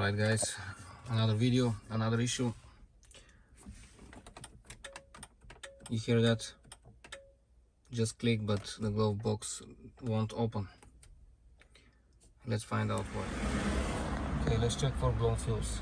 Alright guys, another video, another issue. You hear that? Just click, but the glove box won't open. Let's find out why. Okay, let's check for blown fuse.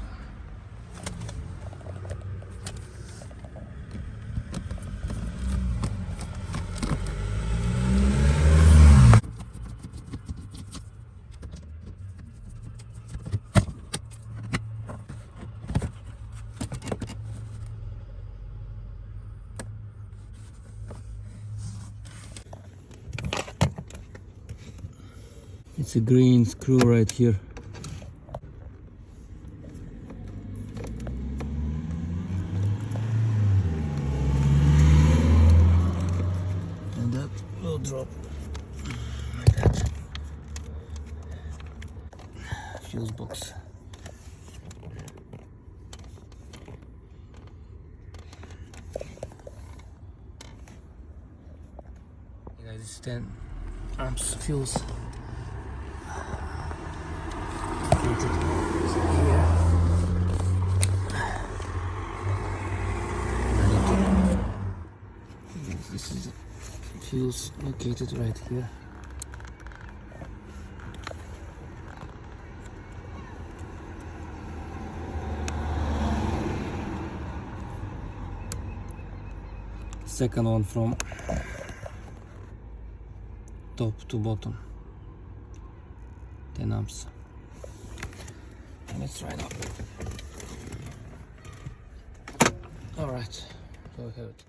It's a green screw right here. And that will drop like that. Fuse box. Yeah, this is 10 amps fuse. This is the fuse located right here. Second one from top to bottom, 10 amps. Let's try it out. All right, so I have it.